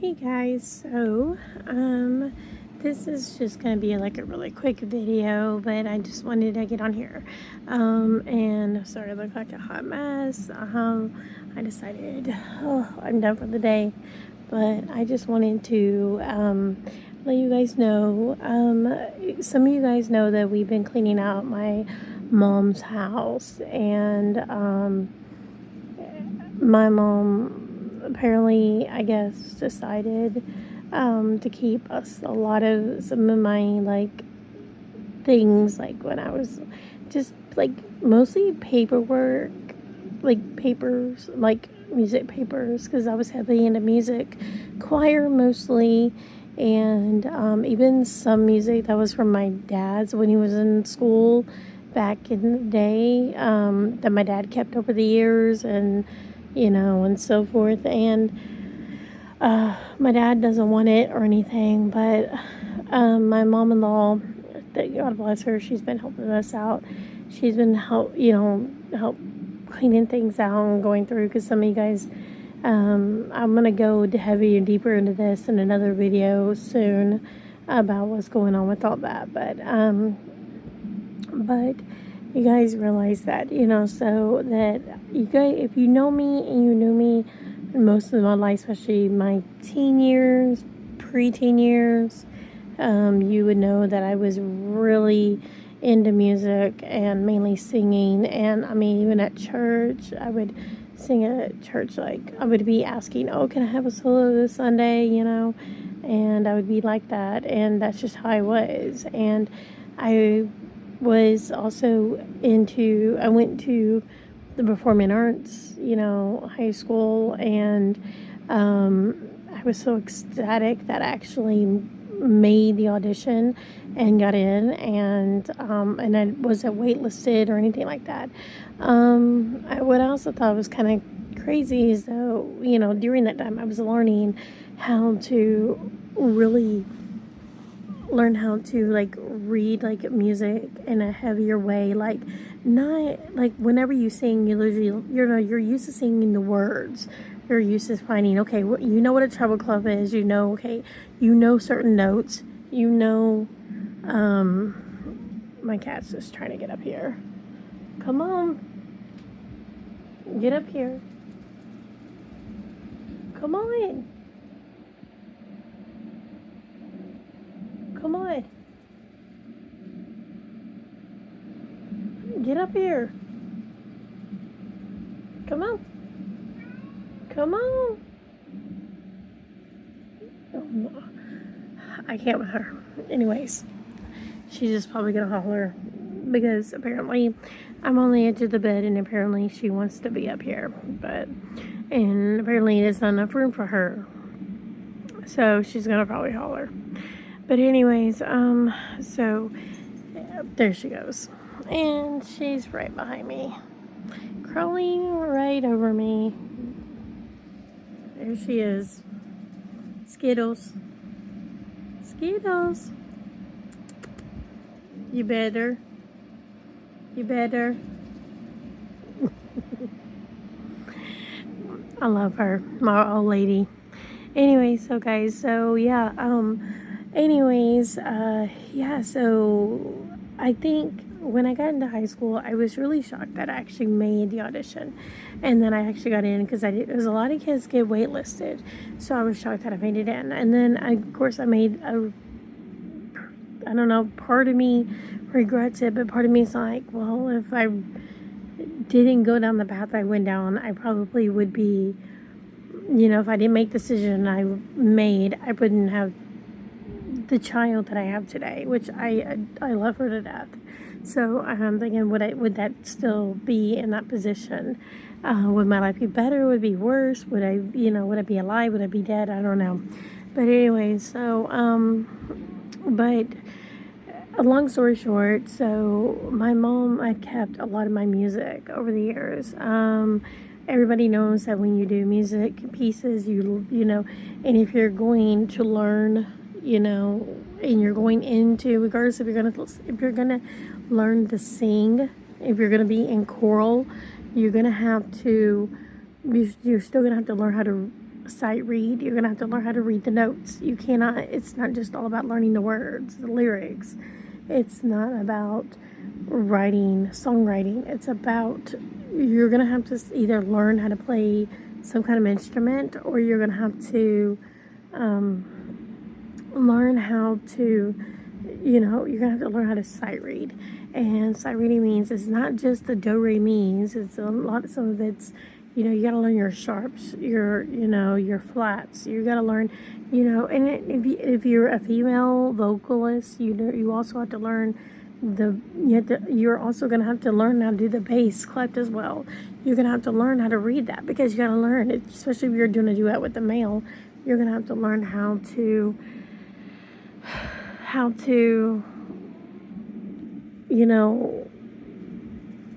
Hey guys, this is just gonna be like a really quick video, but I just wanted to get on here. And sorry, I look like a hot mess. I decided, I'm done for the day, but I just wanted to, let you guys know, some of you guys know that we've been cleaning out my mom's house, and, my mom apparently, I guess, decided to keep us a lot of some of my like things, like when I was just like mostly paperwork, like papers, like music papers, because I was heavily into music, choir mostly, and even some music that was from my dad's when he was in school back in the day, that my dad kept over the years, and and so forth. And my dad doesn't want it or anything, but my mom-in-law, that God bless her, she's been helping us out. She's been help cleaning things out and going through, because some of you guys, I'm gonna go heavy and deeper into this in another video soon about what's going on with all that. But you guys realize that, so that you guys, if you know me and you knew me most of my life, especially my teen years, preteen years, you would know that I was really into music and mainly singing. And I mean, even at church, I would sing at church. Like, I would be asking, "Oh, can I have a solo this Sunday?" And I would be like that. And that's just how I was. And I was also I went to the performing arts, high school, and I was so ecstatic that I actually made the audition and got in, and I wasn't waitlisted or anything like that. What I also thought was kind of crazy is, though, during that time I was learning how to really learn how to like read like music in a heavier way, like not like whenever you sing, you literally, you're used to singing the words, you're used to finding, okay, you know what a treble clef is, okay, certain notes, my cat's just trying to get up here. Come on, get up here, come on, come on, get up here, come on, come on. I can't with her. Anyways, she's just probably gonna holler because apparently I'm on the edge of the bed, and apparently she wants to be up here, and apparently there's not enough room for her, so she's gonna probably holler. But anyways, so there she goes, and she's right behind me, crawling right over me. There she is. Skittles. Skittles. You better. You better. I love her, my old lady. Anyway, so guys, so yeah, yeah, so I think when I got into high school, I was really shocked that I actually made the audition, and then I actually got in, because there's a lot of kids get waitlisted, so I was shocked that I made it in. And then of course I made I don't know, part of me regrets it, but part of me is like, well, if I didn't go down the path I went down, I probably would be, if I didn't make the decision I made, I wouldn't have the child that I have today, which I love her to death. So I'm thinking, would that still be in that position? Would my life be better? Would it be worse? Would I be alive? Would I be dead? I don't know. But anyway, so but a long story short, so my mom, I kept a lot of my music over the years. Everybody knows that when you do music pieces, you know, and if you're going to learn, and you're going into, regardless if you're gonna learn to sing, if you're gonna be in choral, you're gonna have to, you're still gonna have to learn how to sight read. You're going to have to learn how to read the notes. You cannot, it's not just all about learning the words, the lyrics. It's not about songwriting. It's about, you're going to have to either learn how to play some kind of instrument, or you're going to have to learn how to, you're going to have to learn how to sight read. And sight reading means it's not just the do re mi's. It's a lot. Some of it's, you got to learn your sharps, your flats. You got to learn, And if you're a female vocalist, you also have to learn you're also going to have to learn how to do the bass clef as well. You're going to have to learn how to read that, because you got to learn it, especially if you're doing a duet with a male. You're going to have to learn how to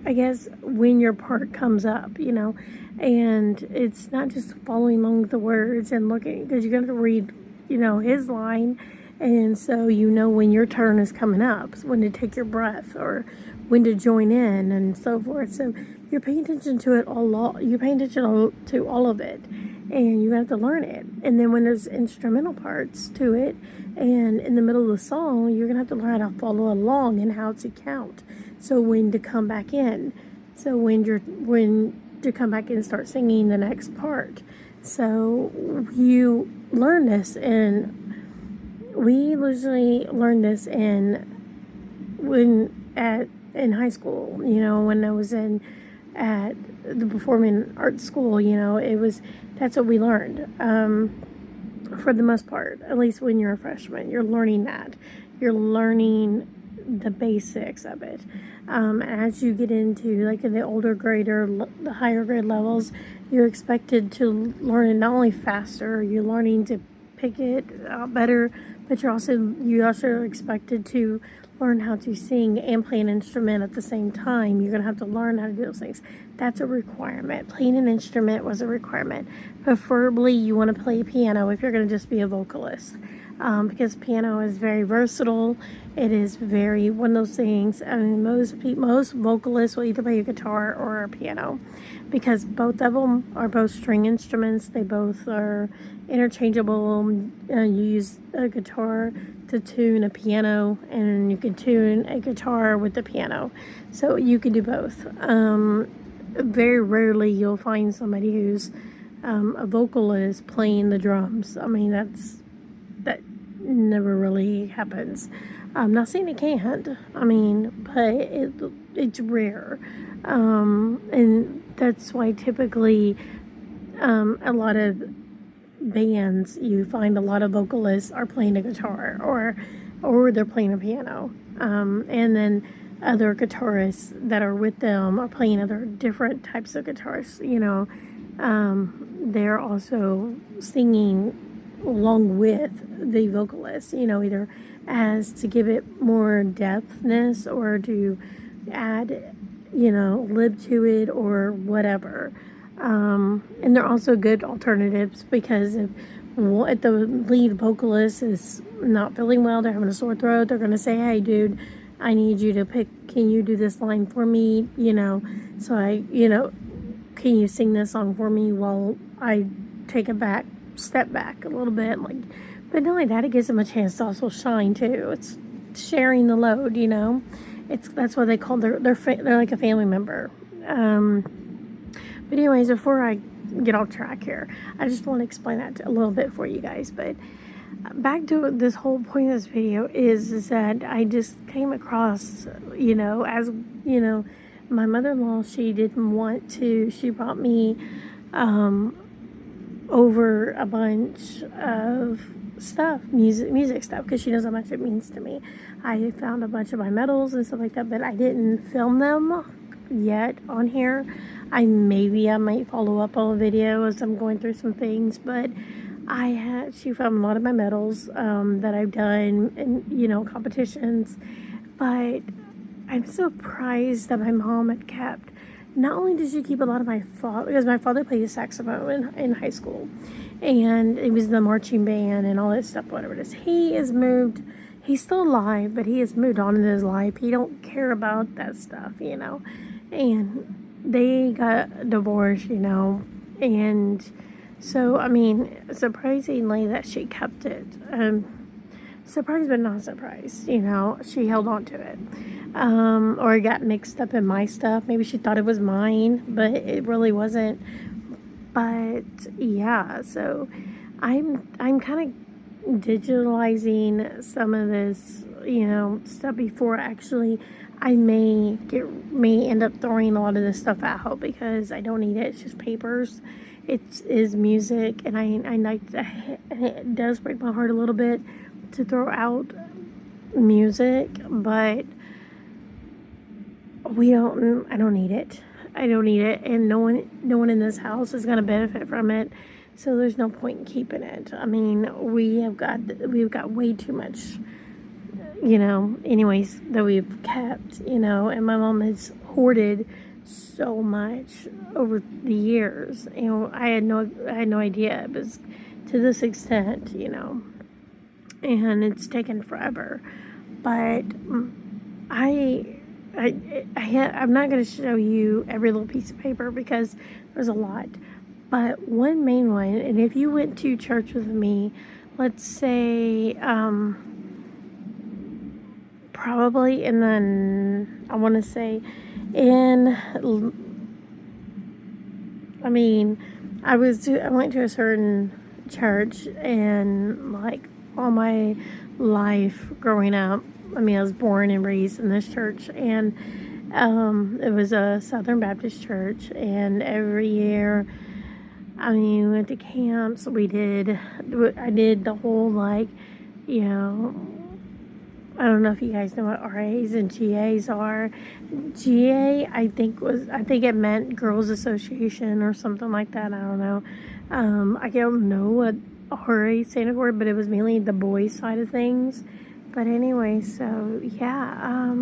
I guess when your part comes up, and it's not just following along the words and looking, because you're going to read, his line, and so when your turn is coming up, when to take your breath or when to join in and so forth. So you're paying attention to it you're paying attention to all of it, and you have to learn it. And then when there's instrumental parts to it, and in the middle of the song, you're going to have to learn how to follow along and how to count. So when to come back in. So when to come back in and start singing the next part. So you learn this, and we usually learned this in high school. When I was at the performing arts school, that's what we learned. For the most part, at least when you're a freshman, you're learning that. You're learning the basics of it. As you get into in the older grade or the higher grade levels, you're expected to learn it not only faster, you're learning to pick it better, but you're also expected to learn how to sing and play an instrument at the same time. You're going to have to learn how to do those things. That's a requirement. Playing an instrument was a requirement. Preferably, you want to play piano if you're going to just be a vocalist, because piano is very versatile. It is very one of those things. I mean, most vocalists will either play a guitar or a piano, because both of them are both string instruments. They both are interchangeable. You use a guitar to tune a piano, and you can tune a guitar with the piano. So you can do both. Very rarely you'll find somebody who's a vocalist playing the drums. I mean, that never really happens. I'm not saying it can't. I mean, but it's rare. And that's why typically a lot of bands, you find a lot of vocalists are playing a guitar or they're playing a piano. And then other guitarists that are with them are playing other different types of guitars. They're also singing along with the vocalist, either as to give it more depthness or to add, lib to it or whatever. And they're also good alternatives, because if the lead vocalist is not feeling well, they're having a sore throat, they're going to say, hey, dude, I need you to can you do this line for me? So can you sing this song for me while I take step back a little bit? But not only that, it gives them a chance to also shine too. It's sharing the load, that's what they call they're like a family member. But anyways, before I get off track here, I just want to explain that a little bit for you guys. But back to this whole point of this video is that I just came across, my mother-in-law, she brought me over a bunch of stuff, music stuff, because she knows how much it means to me. I found a bunch of my medals and stuff like that, but I didn't film them yet on here. I might follow up on a video as I'm going through some things, but she found a lot of my medals that I've done in competitions. But I'm surprised that my mom had kept. Not only did she keep a lot of because my father played saxophone in high school, and it was the marching band and all that stuff, whatever it is. He has moved. He's still alive, but he has moved on in his life. He don't care about that stuff, And they got divorced, and So, I mean, surprisingly that she kept it. Surprised but not surprised, she held on to it. Or it got mixed up in my stuff. Maybe she thought it was mine, but it really wasn't. But yeah, so I'm kind of digitalizing some of this, stuff before actually I may end up throwing a lot of this stuff out because I don't need it. It's just papers. It is music, and I like it does break my heart a little bit to throw out music, but I don't need it. I don't need it, and no one in this house is going to benefit from it. So there's no point in keeping it. I mean, we've got way too much, anyways, that we've kept, and my mom has hoarded so much over the years. I had no idea it was to this extent, and it's taken forever. But I'm not going to show you every little piece of paper because there's a lot. But one main one, and if you went to church with me, let's say, probably I want to say I went to a certain church, and like all my life growing up, I was born and raised in this church, and it was a Southern Baptist church, and every year, we went to camps. I did the whole, I don't know if you guys know what RAs and GAs are. GA, I think it meant Girls Association or something like that. I don't know. I don't know what RA stands for, but it was mainly the boys side of things. But anyway, so yeah,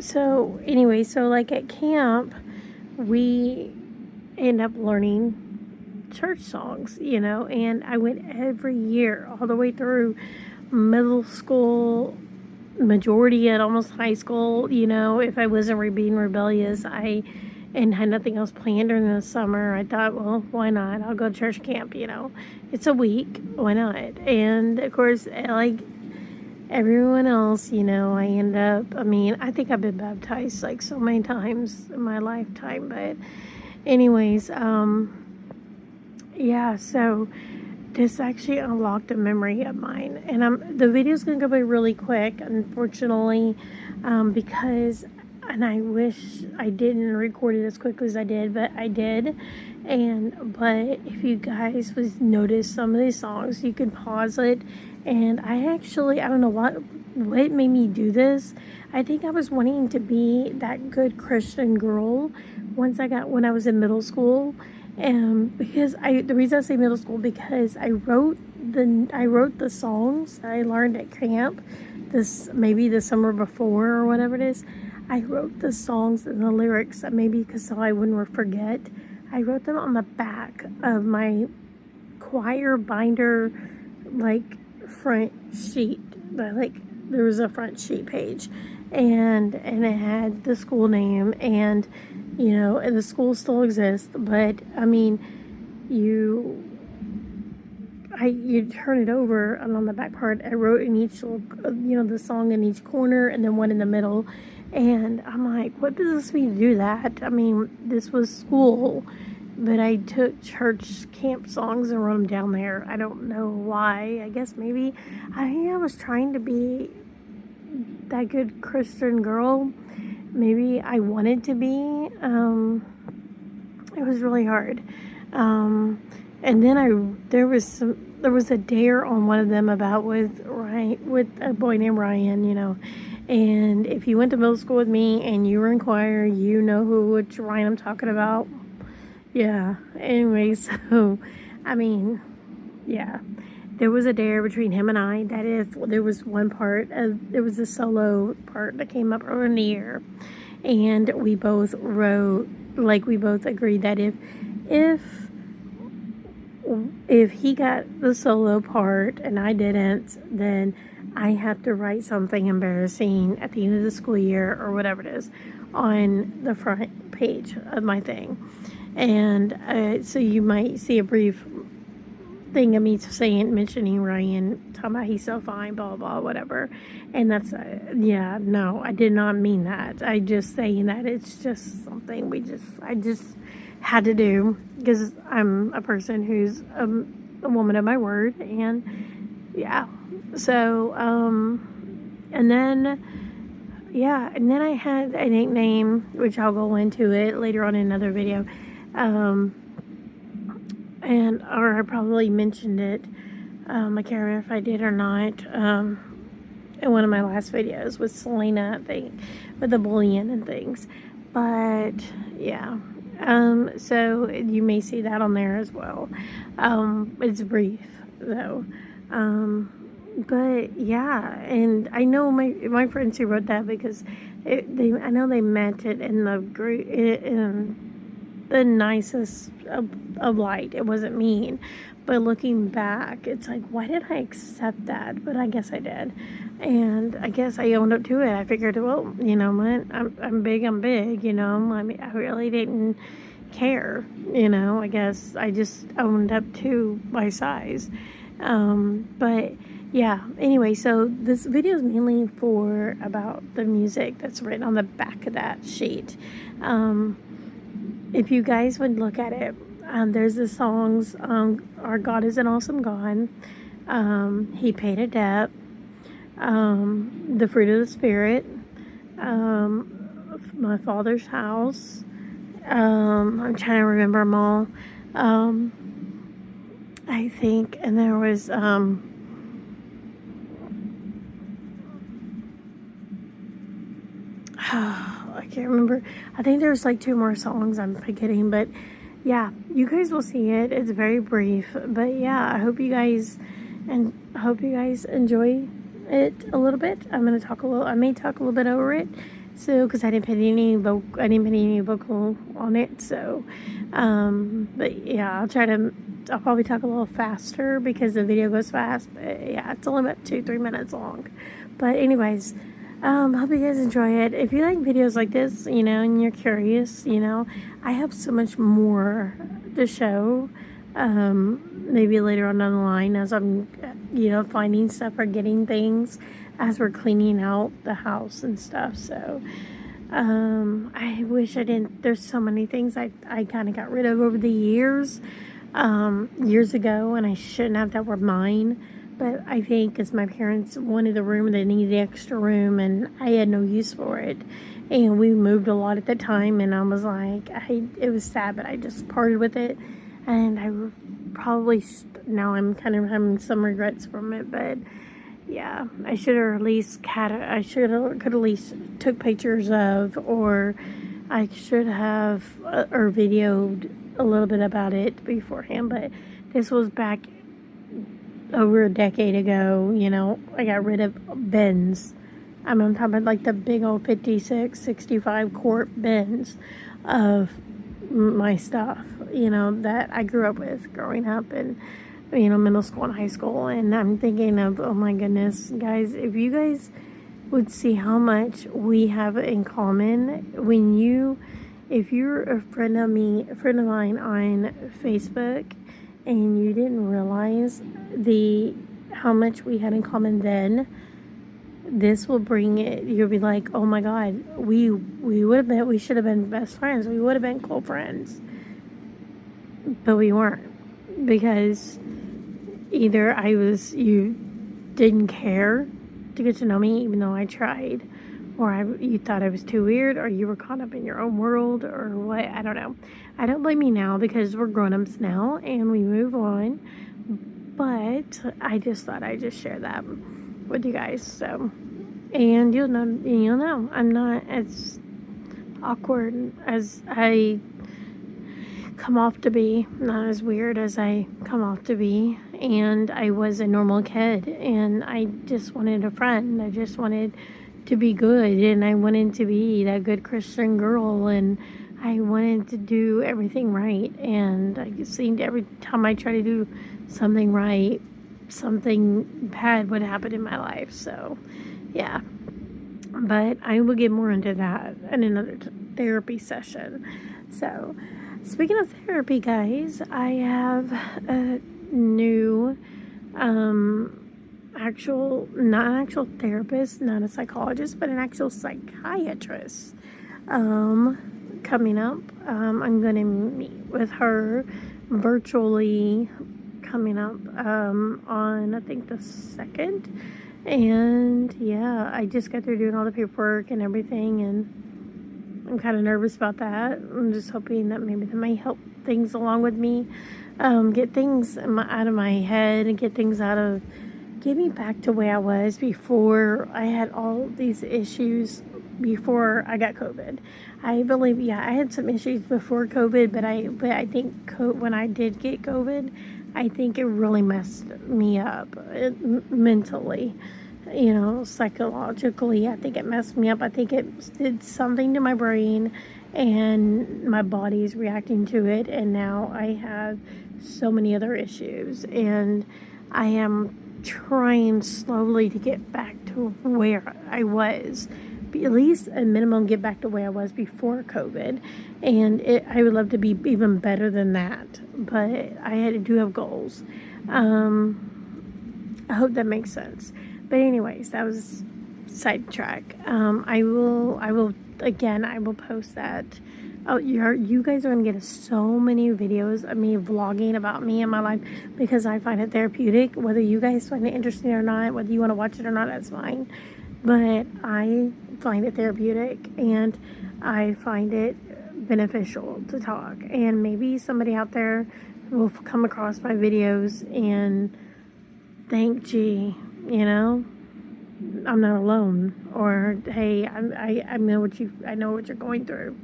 so like at camp, we end up learning church songs, and I went every year all the way through middle school, majority at almost high school. If I wasn't being rebellious, and had nothing else planned during the summer, I thought, well, why not? I'll go to church camp, It's a week, why not? And of course, like everyone else, I end up, I think I've been baptized like so many times in my lifetime, but anyways, yeah, so this actually unlocked a memory of mine, and the video's gonna go by really quick, unfortunately, because, and I wish I didn't record it as quickly as I did, but I did, but if you guys would notice some of these songs, you can pause it, and I don't know what made me do this. I think I was wanting to be that good Christian girl when I was in middle school. Because the reason I say middle school, because I wrote the songs that I learned at camp, maybe the summer before or whatever it is. I wrote the songs and the lyrics, maybe so I wouldn't forget. I wrote them on the back of my choir binder, front sheet. There was a front sheet page, and it had the school name, and and the school still exists, but you turn it over, and on the back part I wrote in each little, the song in each corner, and then one in the middle. And I'm like, what does this mean to do that? This was school, but I took church camp songs and wrote them down there. I don't know why. I guess maybe I was trying to be that good Christian girl. Maybe I wanted to be. It was really hard. And then there was a dare on one of them about with a boy named Ryan, and if you went to middle school with me and you were in choir, which Ryan I'm talking about. Yeah. Anyway, so, yeah. There was a dare between him and I that if there was there was a solo part that came up earlier in the year, and we both agreed that if he got the solo part and I didn't, then I have to write something embarrassing at the end of the school year or whatever it is. on the front page of my thing. And so you might see a brief thing of me mentioning Ryan, talking about he's so fine, blah, blah, whatever. And that's, yeah, no, I did not mean that. I just saying that it's just something I just had to do because I'm a person who's a woman of my word. And yeah, so, and then I had a nickname, which I'll go into it later on in another video. Or I probably mentioned it. I can't remember if I did or not. In one of my last videos with Selena, I think, with the bullying and things. But yeah. So you may see that on there as well. It's brief though. But yeah, and I know my friends who wrote that because I know they meant it in the group in the nicest of light. It wasn't mean, but looking back, it's like, why did I accept that? But I guess I did, and I guess I owned up to it. I figured, well, you know what, I'm big. You know, I mean, I really didn't care. You know, I guess I just owned up to my size. But yeah, anyway, so this video is mainly about the music that's written on the back of that sheet. If you guys would look at it, there's the songs, Our God is an Awesome God, He Paid a Debt, The Fruit of the Spirit, My Father's House. I'm trying to remember them all. I think, and there was, I can't remember. I think there's like 2 more songs I'm forgetting, but yeah, you guys will see it. It's very brief, but yeah, I hope you guys enjoy it a little bit. I may talk a little bit over it. So, because I didn't put any vocal on it. So, but yeah, I'll probably talk a little faster because the video goes fast. But yeah, it's only about 2-3 minutes long. But anyways, hope you guys enjoy it. If you like videos like this, you know, and you're curious, you know, I have so much more to show. Maybe later on down the line as I'm, you know, finding stuff or getting things as we're cleaning out the house and stuff. So, I wish I didn't. There's so many things I kind of got rid of over the years ago, and I shouldn't have, that were mine. But I think because my parents wanted the room, they needed the extra room, and I had no use for it. And we moved a lot at the time, and I was like, it was sad, but I just parted with it. And I probably, now I'm kind of having some regrets from it, but yeah, I should have at least could at least took pictures of, or I should have, or videoed a little bit about it beforehand, but this was back over a decade ago. You know, I got rid of bins. I'm talking about like the big old 56, 65 quart bins of my stuff, you know, that I grew up with growing up in, you know, middle school and high school. And I'm thinking of, oh my goodness, guys, if you guys would see how much we have in common if you're a friend of mine on Facebook, and you didn't realize how much we had in common then, this will bring it. You'll be like, oh my God, we should have been best friends. We would have been cool friends. But we weren't, because either you didn't care to get to know me, even though I tried, or you thought I was too weird, or you were caught up in your own world, or what. I don't know. I don't blame you now, because we're grown-ups now and we move on. But I just thought I'd just share that with you guys. So, and you'll know I'm not as awkward as I come off to be, not as weird as I come off to be. And I was a normal kid, and I just wanted a friend. I just wanted to be good, and I wanted to be that good Christian girl, and I wanted to do everything right. And I seemed every time I tried to do something right, something bad would happen in my life. So yeah, But I will get more into that in another therapy session. So, speaking of therapy, guys, I have a new not an actual therapist, not a psychologist, but an actual psychiatrist coming up. I'm going to meet with her virtually coming up on, I think, the 2nd. And yeah, I just got through doing all the paperwork and everything, and I'm kind of nervous about that. I'm just hoping that maybe that might help things along with me, get things out of my head and get me back to where I was before I had all these issues before I got COVID. I believe, yeah, I had some issues before COVID, but I think when I did get COVID, I think it really messed me up mentally, psychologically. I think it messed me up. I think it did something to my brain, and my body's reacting to it. And now I have so many other issues, and I am trying slowly to get back to where I was, at least a minimum get back to where I was before COVID. And I would love to be even better than that, but I do have goals. I hope that makes sense. But anyways, that was sidetrack. I will post that. Oh, you guys are gonna get so many videos of me vlogging about me and my life, because I find it therapeutic. Whether you guys find it interesting or not, whether you want to watch it or not, that's fine. But I find it therapeutic, and I find it beneficial to talk. And maybe somebody out there will come across my videos and think, gee, I'm not alone, or hey, I know what you're going through.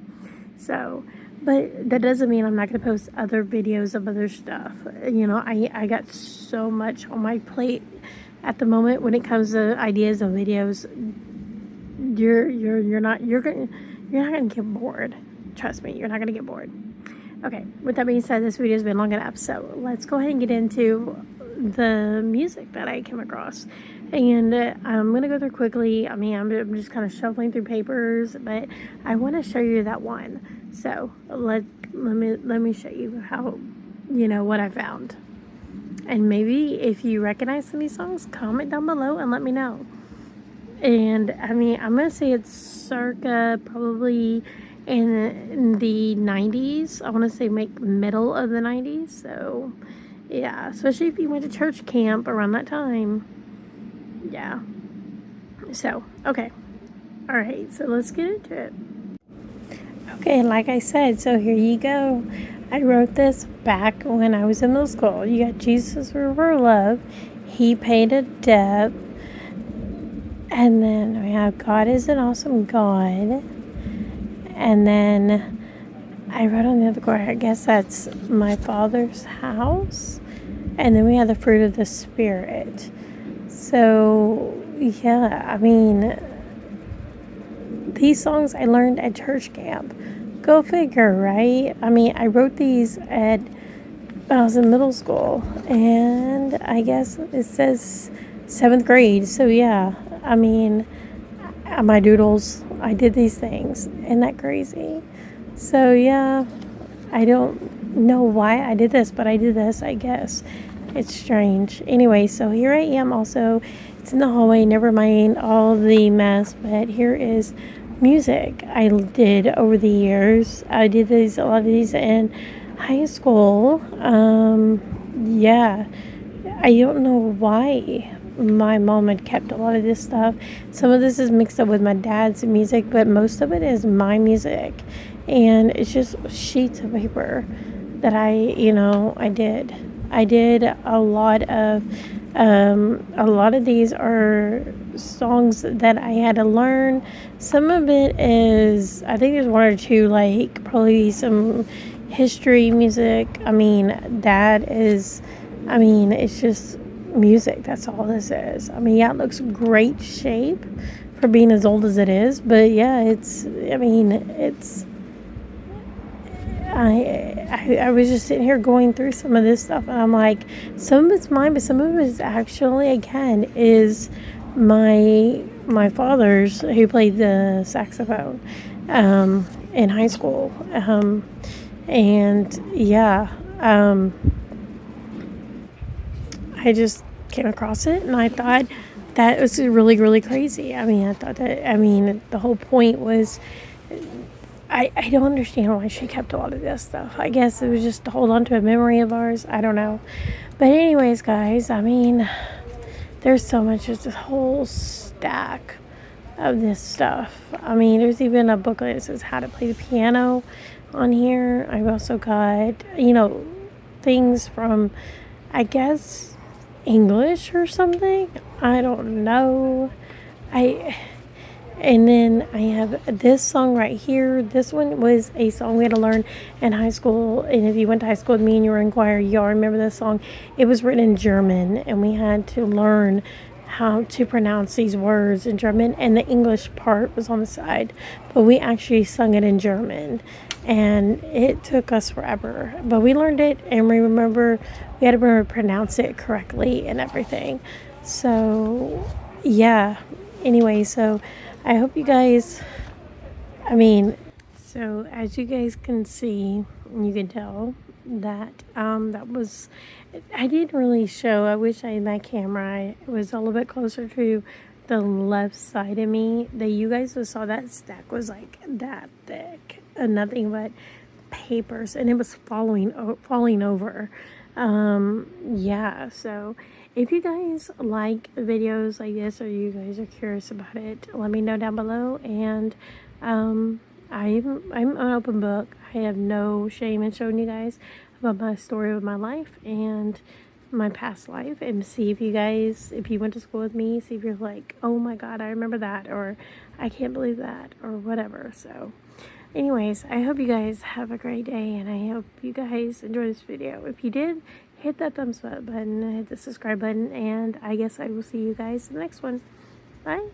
So, but that doesn't mean I'm not going to post other videos of other stuff. I got so much on my plate at the moment when it comes to ideas of videos. You're not going to get bored. Trust me, you're not going to get bored. Okay, with that being said, this video has been long enough, so let's go ahead and get into the music that I came across. And I'm going to go through quickly. I mean, I'm just kind of shuffling through papers, but I want to show you that one. So let me show you how, what I found. And maybe if you recognize some of these songs, comment down below and let me know. And I mean, I'm going to say it's circa probably in the 90s. I want to say middle of the 90s. So yeah, especially if you went to church camp around that time. Yeah. So, okay. All right, so let's get into it. Okay, like I said, so here you go. I wrote this back when I was in middle school. You got Jesus River of Love. He paid a debt. And then we have God is an Awesome God. And then I wrote on the other corner, I guess that's My Father's House. And then we have the Fruit of the Spirit. So, yeah, I mean, these songs I learned at church camp. Go figure, right? I mean, I wrote these when I was in middle school. And I guess it says 7th grade. So, yeah, I mean, my doodles, I did these things. Isn't that crazy? So, yeah, I don't know why I did this, but I did this, I guess. It's strange. Anyway, so here I am also. It's in the hallway. Never mind all the mess, but here is music I did over the years. I did a lot of these in high school. Yeah. I don't know why my mom had kept a lot of this stuff. Some of this is mixed up with my dad's music, but most of it is my music. And it's just sheets of paper that I did. I did a lot of these are songs that I had to learn. Some of it is, I think there's one or two, like probably some history music. I mean, it's just music. That's all this is. I mean, yeah, it looks great shape for being as old as it is, but yeah, I was just sitting here going through some of this stuff, and I'm like, some of it's mine, but some of it is actually, again, is my my father's, who played the saxophone in high school. And yeah, I just came across it and I thought that was really, really crazy. I mean, the whole point was I don't understand why she kept a lot of this stuff. I guess it was just to hold on to a memory of ours. I don't know. But, anyways, guys, I mean, there's so much, just this whole stack of this stuff. I mean, there's even a booklet that says how to play the piano on here. I've also got, things from, I guess, English or something. I don't know. And then I have this song right here. This one was a song we had to learn in high school. And if you went to high school with me and you were in choir, y'all remember this song. It was written in German, and we had to learn how to pronounce these words in German. And the English part was on the side. But we actually sung it in German. And it took us forever. But we learned it, and we had to remember to pronounce it correctly and everything. So, yeah. Anyway, so I hope you guys, so as you guys can see, you can tell that that was, I didn't really show, I wish I had my camera, it was a little bit closer to the left side of me, that you guys just saw that stack was like that thick, and nothing but papers, and it was falling over. Yeah, so if you guys like videos like this, or you guys are curious about it, let me know down below. And I'm an open book. I have no shame in showing you guys about my story of my life and my past life, and see if you guys, if you went to school with me, see if you're like, oh my god, I remember that, or I can't believe that, or whatever. So anyways, I hope you guys have a great day, and I hope you guys enjoy this video. If you did, hit that thumbs up button, hit the subscribe button, and I guess I will see you guys in the next one. Bye.